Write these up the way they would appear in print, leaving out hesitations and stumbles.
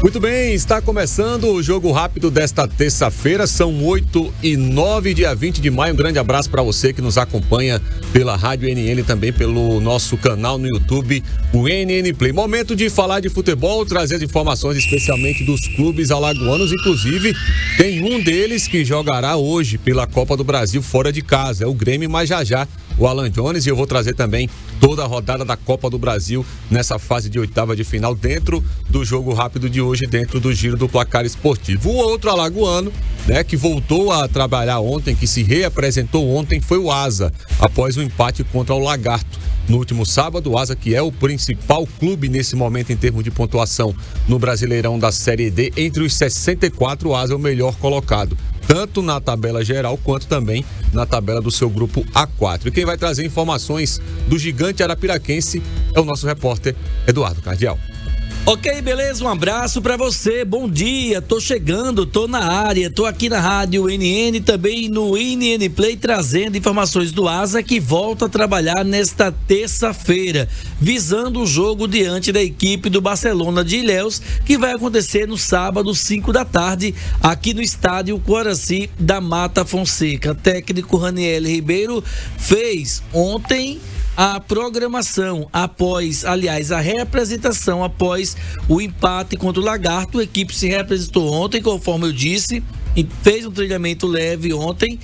Muito bem, está começando o Jogo Rápido desta terça-feira, são 8h09, dia 20 de maio. Um grande abraço para você que nos acompanha pela Rádio NN e também pelo nosso canal no YouTube, o NN Play. Momento de falar de futebol, trazer as informações especialmente dos clubes alagoanos. Inclusive, tem um deles que jogará hoje pela Copa do Brasil fora de casa, é o Grêmio, mas já o Alan Jones, e eu vou trazer também toda a rodada da Copa do Brasil nessa fase de oitava de final dentro do Jogo Rápido de hoje, dentro do Giro do Placar Esportivo. O outro alagoano, que voltou a trabalhar ontem, que se reapresentou ontem, foi o Asa, após o empate contra o Lagarto. No último sábado, o Asa, que é o principal clube nesse momento em termos de pontuação no Brasileirão da Série D, entre os 64, o Asa é o melhor colocado, tanto na tabela geral quanto também na tabela do seu grupo A4. E quem vai trazer informações do gigante arapiraquense é o nosso repórter Eduardo Cardial. Ok, beleza? Um abraço pra você, bom dia, tô chegando, tô na área, tô aqui na Rádio NN, também no NN Play, trazendo informações do Asa, que volta a trabalhar nesta terça-feira, visando o jogo diante da equipe do Barcelona de Ilhéus, que vai acontecer no sábado, 5 da tarde, aqui no estádio Coraci da Mata Fonseca. Técnico Raniel Ribeiro fez ontem a programação após, aliás, a reapresentação após o empate contra o Lagarto. A equipe se reapresentou ontem, conforme eu disse, e fez um treinamento leve ontem,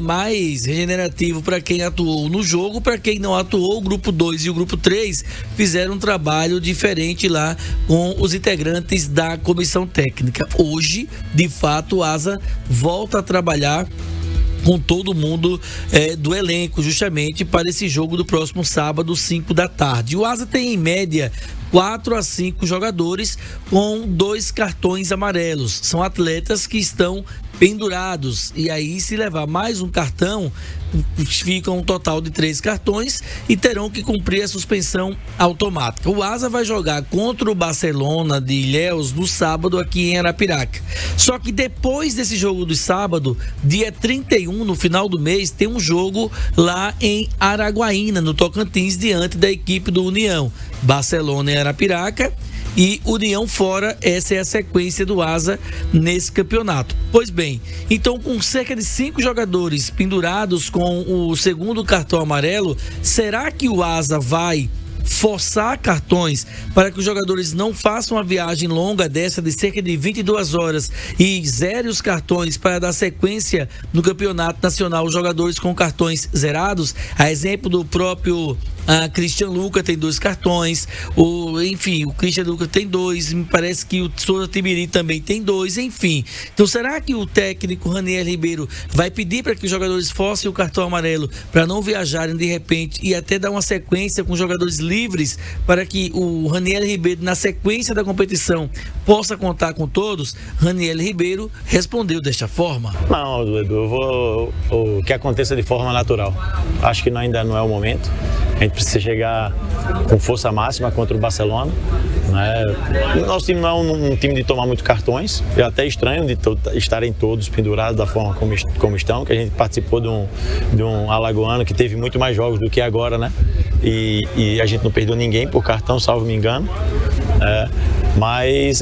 mais regenerativo para quem atuou no jogo. Para quem não atuou, o grupo 2 e o grupo 3 fizeram um trabalho diferente lá com os integrantes da comissão técnica. Hoje, de fato, o Asa volta a trabalhar com todo mundo do elenco, justamente para esse jogo do próximo sábado, 5 da tarde. O Asa tem, em média, 4 a 5 jogadores com 2 cartões amarelos. São atletas que estão pendurados, e aí, se levar mais um cartão, fica um total de 3 cartões e terão que cumprir a suspensão automática. O Asa vai jogar contra o Barcelona de Ilhéus no sábado aqui em Arapiraca. Só que depois desse jogo do sábado, dia 31, no final do mês, tem um jogo lá em Araguaína, no Tocantins, diante da equipe do União. Barcelona em Arapiraca e União fora. Essa é a sequência do Asa nesse campeonato. Pois bem, então, com cerca de 5 jogadores pendurados com o segundo cartão amarelo, será que o Asa vai forçar cartões para que os jogadores não façam uma viagem longa dessa de cerca de 22 horas e zere os cartões para dar sequência no campeonato nacional, os jogadores com cartões zerados? A exemplo do próprio Christian Luca tem 2 cartões, o Christian Luca tem 2, me parece que o Souza Tibiri também tem 2, enfim. Então, será que o técnico Raniel Ribeiro vai pedir para que os jogadores forcem o cartão amarelo para não viajarem de repente e até dar uma sequência com jogadores livres para que o Raniel Ribeiro, na sequência da competição, possa contar com todos? Raniel Ribeiro respondeu desta forma: Não, Edu, eu vou que aconteça de forma natural. Acho que ainda não é o momento. A gente precisa chegar com força máxima contra o Barcelona, né? Nosso time não é um time de tomar muito cartões. É até estranho de estarem todos pendurados da forma como estão, que a gente participou de um alagoano que teve muito mais jogos do que agora, né? E a gente não perdeu ninguém por cartão, salvo me engano. Mas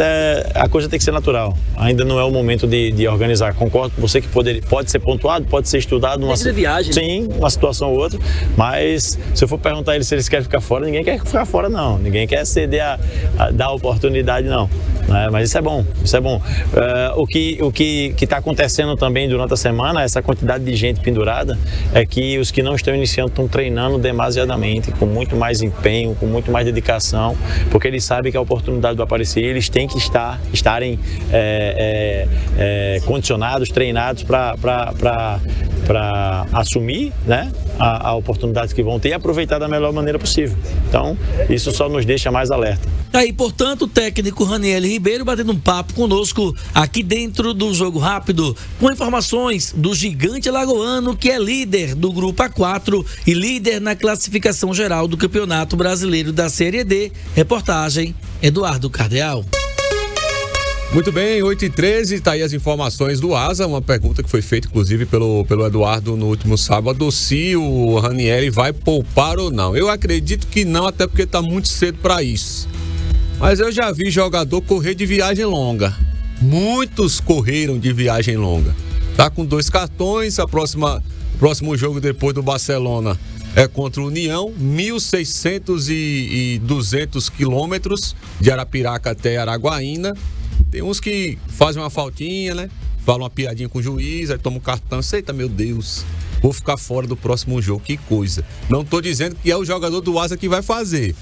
a coisa tem que ser natural. Ainda não é o momento de organizar. Concordo com você que pode ser pontuado, pode ser estudado. Viagem. Sim, uma situação ou outra. Mas se eu for perguntar a eles se eles querem ficar fora, ninguém quer ficar fora, não. Ninguém quer ceder a dar oportunidade, não. Mas isso é bom, isso é bom. O que está acontecendo também durante a semana, essa quantidade de gente pendurada, é que os que não estão iniciando estão treinando demasiadamente, com muito mais empenho, com muito mais dedicação, porque eles sabem que a oportunidade vai aparecer, eles têm que estarem condicionados, treinados para assumir, né, a oportunidade que vão ter e aproveitar da melhor maneira possível. Então, isso só nos deixa mais alerta. Aí, portanto, o técnico Raniel Ribeiro batendo um papo conosco aqui dentro do Jogo Rápido, com informações do gigante alagoano, que é líder do grupo A4 e líder na classificação geral do Campeonato Brasileiro da Série D. Reportagem Eduardo Cardial. Muito bem, 8h13, tá aí as informações do Asa, uma pergunta que foi feita inclusive pelo Eduardo no último sábado, se o Ranieri vai poupar ou não. Eu acredito que não, até porque tá muito cedo para isso. Mas eu já vi jogador correr de viagem longa. Muitos correram de viagem longa. Tá com 2 cartões, próximo jogo depois do Barcelona é contra o União, 1.600 e 200 quilômetros de Arapiraca até Araguaína. Tem uns que fazem uma faltinha, né? Falam uma piadinha com o juiz, aí toma um cartão. Eita, meu Deus, vou ficar fora do próximo jogo, que coisa. Não tô dizendo que é o jogador do Asa que vai fazer,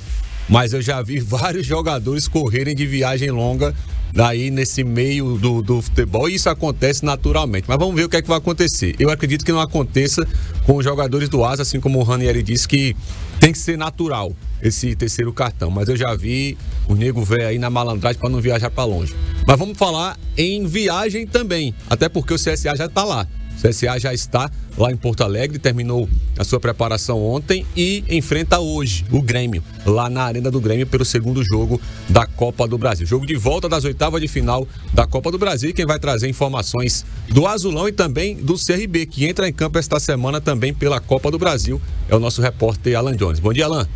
mas eu já vi vários jogadores correrem de viagem longa daí nesse meio do futebol, e isso acontece naturalmente. Mas vamos ver o que é que vai acontecer. Eu acredito que não aconteça com os jogadores do Asa, assim como o Ranieri disse que tem que ser natural esse terceiro cartão. Mas eu já vi o nego velho aí na malandragem para não viajar para longe. Mas vamos falar em viagem também, até porque o CSA já está lá. O CSA já está lá em Porto Alegre, terminou a sua preparação ontem e enfrenta hoje o Grêmio, lá na Arena do Grêmio, pelo segundo jogo da Copa do Brasil. Jogo de volta das oitavas de final da Copa do Brasil. E quem vai trazer informações do Azulão e também do CRB, que entra em campo esta semana também pela Copa do Brasil, é o nosso repórter Alan Jones. Bom dia, Alan.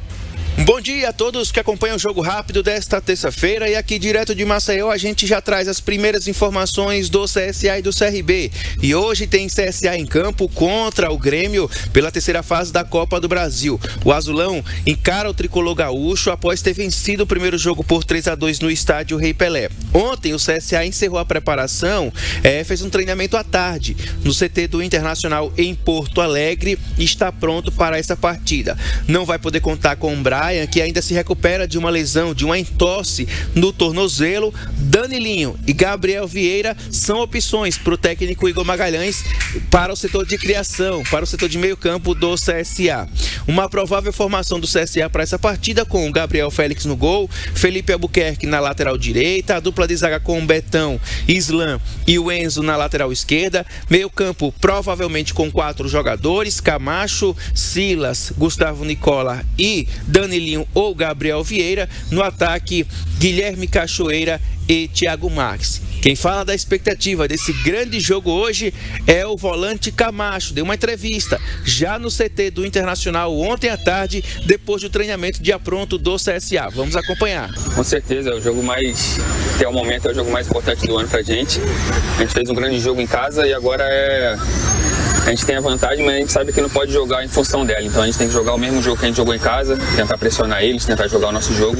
Bom dia a todos que acompanham o Jogo Rápido desta terça-feira, e aqui direto de Maceió a gente já traz as primeiras informações do CSA e do CRB. E hoje tem CSA em campo contra o Grêmio pela terceira fase da Copa do Brasil. O Azulão encara o tricolor gaúcho após ter vencido o primeiro jogo por 3-2 no estádio Rei Pelé. Ontem o CSA encerrou a preparação, fez um treinamento à tarde no CT do Internacional em Porto Alegre e está pronto para essa partida. Não vai poder contar com o Brian, que ainda se recupera de uma lesão, de uma entorse no tornozelo. Danilinho e Gabriel Vieira são opções para o técnico Igor Magalhães para o setor de criação, para o setor de meio campo do CSA. Uma provável formação do CSA para essa partida com o Gabriel Félix no gol, Felipe Albuquerque na lateral direita, a dupla de zaga com o Betão, Islan e o Enzo na lateral esquerda, meio campo provavelmente com 4 jogadores, Camacho, Silas, Gustavo Nicola e Danilinho ou Gabriel Vieira. No ataque, Guilherme Cachoeira e Thiago Marques. Quem fala da expectativa desse grande jogo hoje é o volante Camacho. Deu uma entrevista já no CT do Internacional ontem à tarde, depois do treinamento dia pronto do CSA. Vamos acompanhar. Com certeza, é o jogo mais, até o momento, é o jogo mais importante do ano pra gente. A gente fez um grande jogo em casa e agora a gente tem a vantagem, mas a gente sabe que não pode jogar em função dela. Então a gente tem que jogar o mesmo jogo que a gente jogou em casa, tentar pressionar eles, tentar jogar o nosso jogo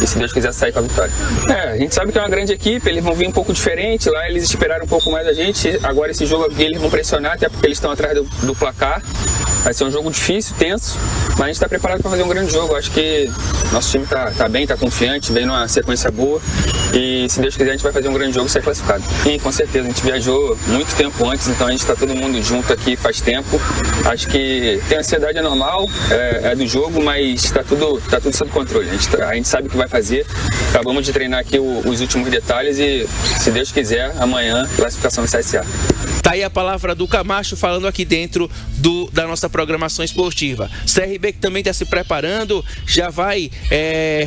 e, se Deus quiser, sair com a vitória. A gente sabe que é uma grande equipe, eles vão vir um pouco diferente. Lá eles esperaram um pouco mais da gente. Agora esse jogo aqui eles vão pressionar, até porque eles estão atrás do placar. Vai ser um jogo difícil, tenso, mas a gente está preparado para fazer um grande jogo. Acho que nosso time tá bem, tá confiante, vem numa sequência boa e, se Deus quiser, a gente vai fazer um grande jogo e ser classificado. E com certeza, a gente viajou muito tempo antes, então a gente está todo mundo junto aqui faz tempo. Acho que tem ansiedade, é normal, é do jogo, mas está tudo sob controle. A gente sabe o que vai fazer. Acabamos de treinar aqui os últimos detalhes e, se Deus quiser, amanhã, classificação do CSA. Tá aí a palavra do Camacho falando aqui dentro da nossa programação esportiva. CRB que também está se preparando, já vai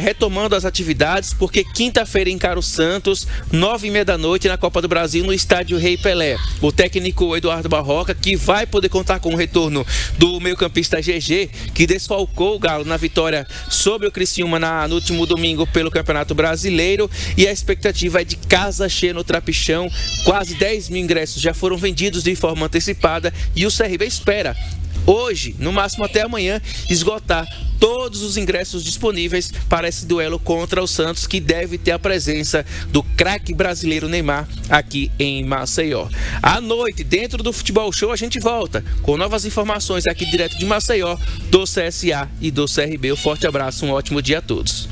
retomando as atividades, porque quinta-feira encara o Santos, 9h30 da noite, na Copa do Brasil, no estádio Rei Pelé. O técnico Eduardo Barroca, que vai poder contar com o retorno do meio-campista GG, que desfalcou o Galo na vitória sobre o Criciúma no último domingo pelo Campeonato Brasileiro, e a expectativa é de casa cheia no Trapichão. Quase 10 mil ingressos já foram vendidos de forma antecipada e o CRB espera hoje, no máximo até amanhã, esgotar todos os ingressos disponíveis para esse duelo contra o Santos, que deve ter a presença do craque brasileiro Neymar aqui em Maceió. À noite, dentro do Futebol Show, a gente volta com novas informações aqui direto de Maceió, do CSA e do CRB. Um forte abraço, um ótimo dia a todos.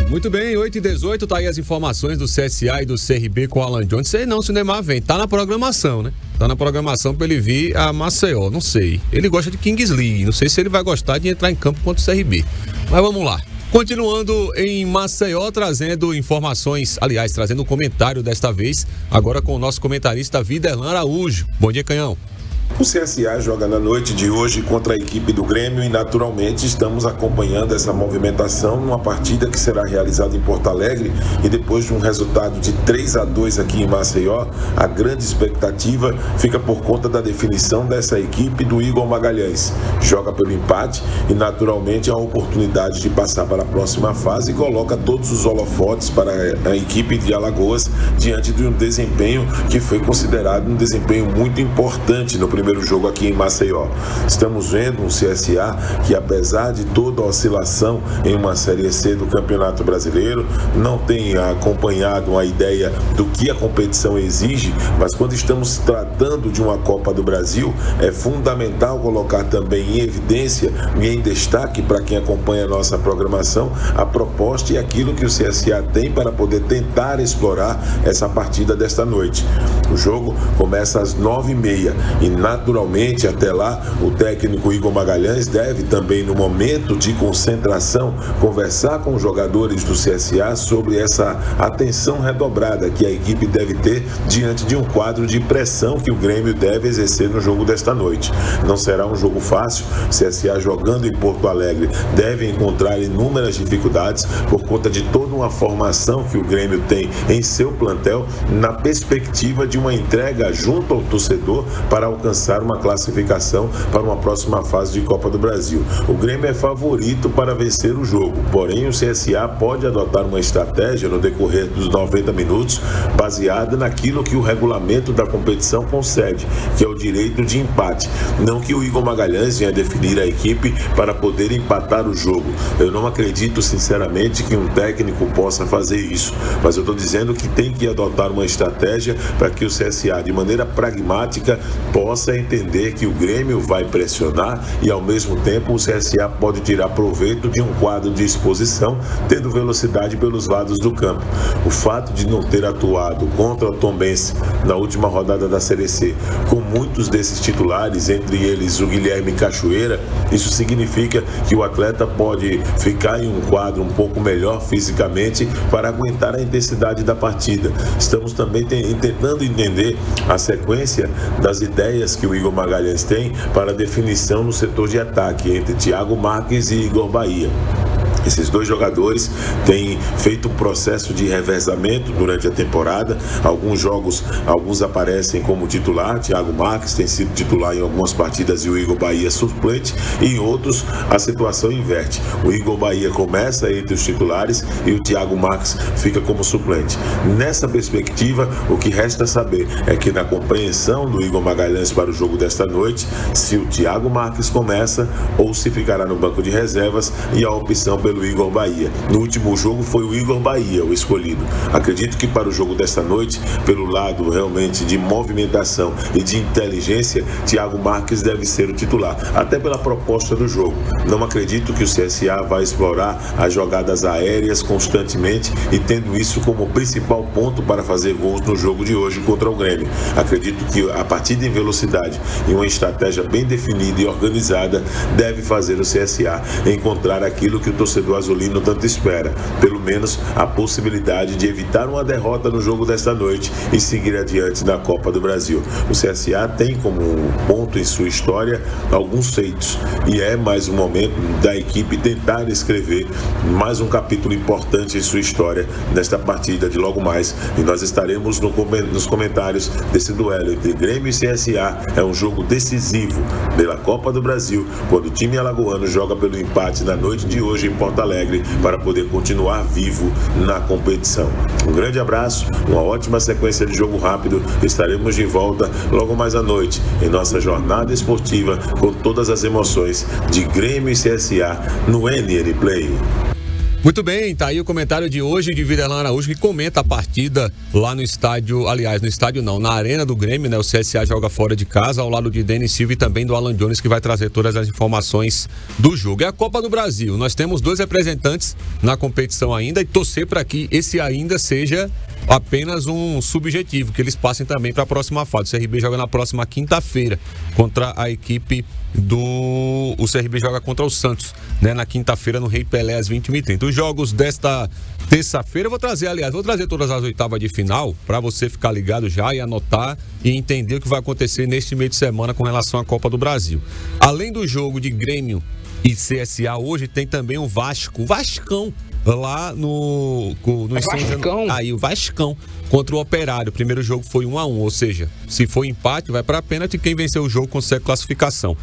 Muito bem, 8h18, tá aí as informações do CSA e do CRB com o Alan Jones. Sei não se o Neymar vem, tá na programação, né? Tá na programação pra ele vir a Maceió, não sei. Ele gosta de Kings League, não sei se ele vai gostar de entrar em campo contra o CRB. Mas vamos lá. Continuando em Maceió, trazendo informações, aliás, trazendo um comentário desta vez, agora com o nosso comentarista Viderlan Araújo. Bom dia, Canhão. O CSA joga na noite de hoje contra a equipe do Grêmio e naturalmente estamos acompanhando essa movimentação numa partida que será realizada em Porto Alegre e depois de um resultado de 3-2 aqui em Maceió, a grande expectativa fica por conta da definição dessa equipe do Igor Magalhães. Joga pelo empate e naturalmente a oportunidade de passar para a próxima fase coloca todos os holofotes para a equipe de Alagoas diante de um desempenho que foi considerado um desempenho muito importante no primeiro jogo aqui em Maceió. Estamos vendo um CSA que, apesar de toda a oscilação em uma Série C do Campeonato Brasileiro, não tem acompanhado a ideia do que a competição exige, mas quando estamos tratando de uma Copa do Brasil, é fundamental colocar também em evidência e em destaque para quem acompanha a nossa programação a proposta e aquilo que o CSA tem para poder tentar explorar essa partida desta noite. O jogo começa às 9h30 e naturalmente até lá o técnico Igor Magalhães deve também, no momento de concentração, conversar com os jogadores do CSA sobre essa atenção redobrada que a equipe deve ter diante de um quadro de pressão que o Grêmio deve exercer no jogo desta noite. Não será um jogo fácil, o CSA jogando em Porto Alegre deve encontrar inúmeras dificuldades por conta de toda uma formação que o Grêmio tem em seu plantel na perspectiva de uma entrega junto ao torcedor para alcançar uma classificação para uma próxima fase de Copa do Brasil. O Grêmio é favorito para vencer o jogo, porém o CSA pode adotar uma estratégia no decorrer dos 90 minutos baseada naquilo que o regulamento da competição concede, que é o direito de empate. Não que o Igor Magalhães venha definir a equipe para poder empatar o jogo. Eu não acredito sinceramente que um técnico possa fazer isso, mas eu estou dizendo que tem que adotar uma estratégia para que o CSA, de maneira pragmática, possa entender que o Grêmio vai pressionar e ao mesmo tempo o CSA pode tirar proveito de um quadro de exposição, tendo velocidade pelos lados do campo. O fato de não ter atuado contra o Tombense na última rodada da Série C, com muitos desses titulares, entre eles o Guilherme Cachoeira, isso significa que o atleta pode ficar em um quadro um pouco melhor fisicamente para aguentar a intensidade da partida. Estamos também tentando entender a sequência das ideias que o Igor Magalhães tem para definição no setor de ataque entre Thiago Marques e Igor Bahia. Esses dois jogadores têm feito um processo de revezamento durante a temporada. Alguns jogos, alguns aparecem como titular. Thiago Marques tem sido titular em algumas partidas e o Igor Bahia suplente. E em outros, a situação inverte. O Igor Bahia começa entre os titulares e o Thiago Marques fica como suplente. Nessa perspectiva, o que resta saber é que na compreensão do Igor Magalhães para o jogo desta noite, se o Thiago Marques começa ou se ficará no banco de reservas e a opção pelo Igor Bahia. No último jogo foi o Igor Bahia o escolhido. Acredito que para o jogo desta noite, pelo lado realmente de movimentação e de inteligência, Thiago Marques deve ser o titular, até pela proposta do jogo. Não acredito que o CSA vai explorar as jogadas aéreas constantemente e tendo isso como principal ponto para fazer gols no jogo de hoje contra o Grêmio. Acredito que a partida em velocidade e uma estratégia bem definida e organizada deve fazer o CSA encontrar aquilo que o torcedor azulino tanto espera, pelo menos a possibilidade de evitar uma derrota no jogo desta noite e seguir adiante na Copa do Brasil. O CSA tem como ponto em sua história alguns feitos e é mais um momento da equipe tentar escrever mais um capítulo importante em sua história nesta partida de logo mais, e nós estaremos nos comentários desse duelo entre Grêmio e CSA. É um jogo decisivo pela Copa do Brasil, quando o time alagoano joga pelo empate na noite de hoje em Porto Alegre para poder continuar vivo na competição. Um grande abraço, uma ótima sequência de jogo rápido. Estaremos de volta logo mais à noite em nossa jornada esportiva com todas as emoções de Grêmio e CSA no NN Play. Muito bem, tá aí o comentário de hoje de Viderlan Araújo, que comenta a partida lá no estádio, aliás, no estádio não, na arena do Grêmio, né? O CSA joga fora de casa, ao lado de Denis Silva e também do Alan Jones, que vai trazer todas as informações do jogo. É a Copa do Brasil, nós temos 2 representantes na competição ainda e torcer para que esse ainda seja apenas um subjetivo, que eles passem também para a próxima fase. O CRB joga na próxima quinta-feira contra a equipe o CRB joga contra o Santos, né, na quinta-feira no Rei Pelé às 21h30. Os jogos desta terça-feira eu vou trazer todas as oitavas de final para você ficar ligado já e anotar e entender o que vai acontecer neste meio de semana com relação à Copa do Brasil. Além do jogo de Grêmio e CSA, hoje tem também o Vascão lá no Vascão. Aí o Vascão contra o Operário. O primeiro jogo foi 1-1, ou seja, se for empate vai para pênalti e quem vencer o jogo consegue classificação.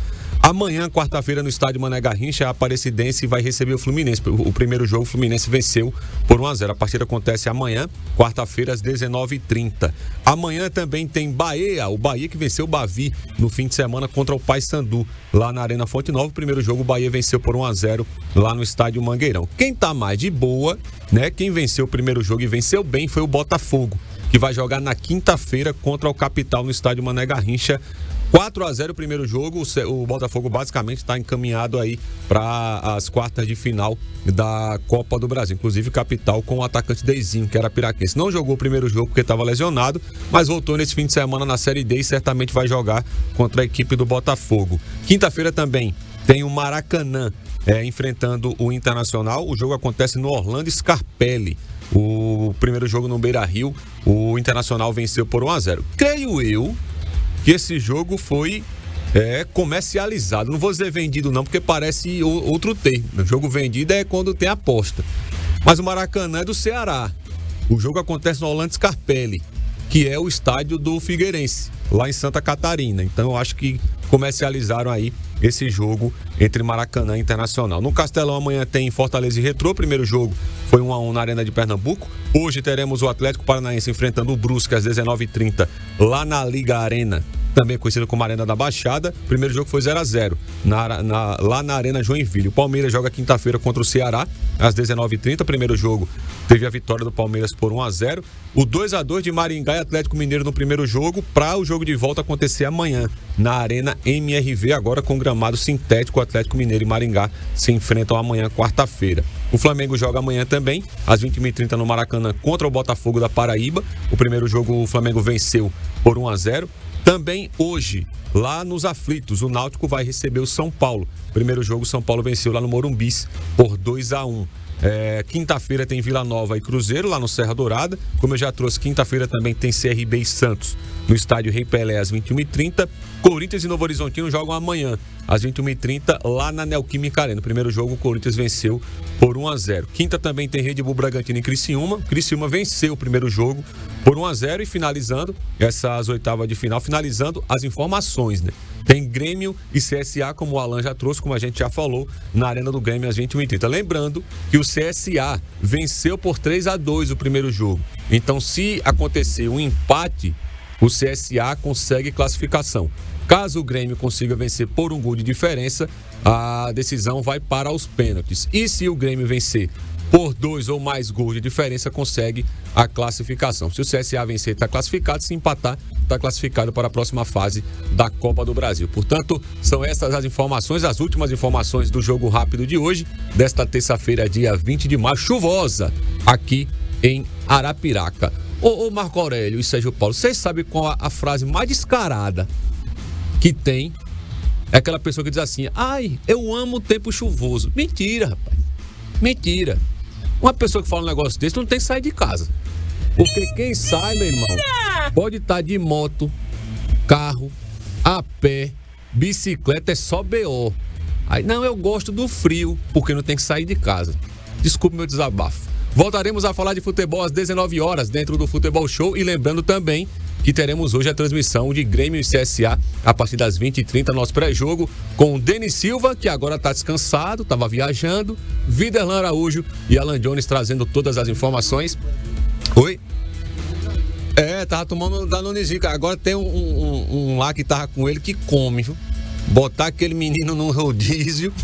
Amanhã, quarta-feira, no estádio Mané Garrincha, a Aparecidense vai receber o Fluminense. O primeiro jogo, o Fluminense venceu por 1-0. A partida acontece amanhã, quarta-feira, às 19h30. Amanhã também tem Bahia, o Bahia que venceu o Bavi no fim de semana contra o Paysandu, lá na Arena Fonte Nova. O primeiro jogo, o Bahia venceu por 1-0 lá no estádio Mangueirão. Quem tá mais de boa, né? Quem venceu o primeiro jogo e venceu bem foi o Botafogo, que vai jogar na quinta-feira contra o Capital no estádio Mané Garrincha. 4-0 o primeiro jogo, o Botafogo basicamente está encaminhado aí para as quartas de final da Copa do Brasil. Inclusive o Capital com o atacante Deizinho, que era piraquense. Não jogou o primeiro jogo porque estava lesionado, mas voltou nesse fim de semana na Série D e certamente vai jogar contra a equipe do Botafogo. Quinta-feira também tem o Maracanã enfrentando o Internacional. O jogo acontece no Orlando Scarpelli. O primeiro jogo no Beira-Rio, o Internacional venceu por 1-0. Creio eu que esse jogo foi comercializado. Não vou dizer vendido não, porque parece outro termo. O jogo vendido é quando tem aposta. Mas o Maracanã é do Ceará. O jogo acontece no Orlando Scarpelli, que é o estádio do Figueirense, lá em Santa Catarina. Então eu acho que comercializaram aí esse jogo entre Maracanã e Internacional. No Castelão amanhã tem Fortaleza e Retrô. O primeiro jogo foi 1-1 na Arena de Pernambuco. Hoje teremos o Atlético Paranaense enfrentando o Brusque às 19h30 lá na Liga Arena, também conhecido como Arena da Baixada. O primeiro jogo foi 0-0 lá na Arena Joinville. O Palmeiras joga quinta-feira contra o Ceará às 19h30. O primeiro jogo teve a vitória do Palmeiras por 1-0. O 2-2 de Maringá e Atlético Mineiro no primeiro jogo, para o jogo de volta acontecer amanhã na Arena MRV, agora com gramado sintético. O Atlético Mineiro e Maringá se enfrentam amanhã, quarta-feira. O Flamengo joga amanhã também, às 21h30 no Maracanã, contra o Botafogo da Paraíba. O primeiro jogo o Flamengo venceu por 1-0. Também hoje, lá nos Aflitos, o Náutico vai receber o São Paulo. Primeiro jogo, o São Paulo venceu lá no Morumbis por 2-1. Quinta-feira tem Vila Nova e Cruzeiro lá no Serra Dourada. Como eu já trouxe, quinta-feira também tem CRB e Santos no estádio Rei Pelé às 21h30. Corinthians e Novo Horizontino jogam amanhã às 21h30 lá na Neoquímica Arena. No primeiro jogo o Corinthians venceu por 1-0. Quinta também tem Red Bull Bragantino e Criciúma. Criciúma venceu o primeiro jogo por 1-0 e finalizando essas oitavas de final, finalizando as informações, né? Tem Grêmio e CSA, como o Alan já trouxe, como a gente já falou, na Arena do Grêmio às 21h30. Lembrando que o CSA venceu por 3-2 o primeiro jogo. Então, se acontecer um empate, o CSA consegue classificação. Caso o Grêmio consiga vencer por um gol de diferença, a decisão vai para os pênaltis. E se o Grêmio vencer por 2 ou mais gols de diferença, consegue a classificação. Se o CSA vencer, está classificado. Se empatar, está classificado para a próxima fase da Copa do Brasil. Portanto, são essas as informações, as últimas informações do Jogo Rápido de hoje, desta terça-feira, dia 20 de maio, chuvosa, aqui em Arapiraca. Ô Marco Aurélio e Sérgio Paulo, vocês sabem qual a frase mais descarada que tem? É aquela pessoa que diz assim: ai, eu amo o tempo chuvoso. Mentira, rapaz. Mentira. Uma pessoa que fala um negócio desse não tem que sair de casa. Porque quem sai, meu irmão, pode estar de moto, carro, a pé, bicicleta, é só BO. Aí, não, eu gosto do frio, porque não tem que sair de casa. Desculpe meu desabafo. Voltaremos a falar de futebol às 19 horas dentro do Futebol Show. E lembrando também que teremos hoje a transmissão de Grêmio e CSA a partir das 20h30, nosso pré-jogo, com o Denis Silva, que agora está descansado, estava viajando, Viderlan Araújo e Alan Jones trazendo todas as informações. Oi? Tava tomando Danonezinho. Agora tem um lá que tava com ele que come, viu? Botar aquele menino num rodízio...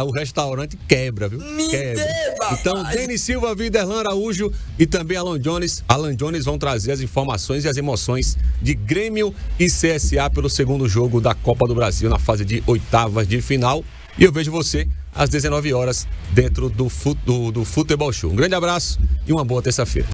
o restaurante quebra, viu? Quebra. Então, Denis Silva, Viderlan Araújo e também Alan Jones vão trazer as informações e as emoções de Grêmio e CSA pelo segundo jogo da Copa do Brasil na fase de oitavas de final. E eu vejo você às 19 horas dentro do Futebol Show. Um grande abraço e uma boa terça-feira.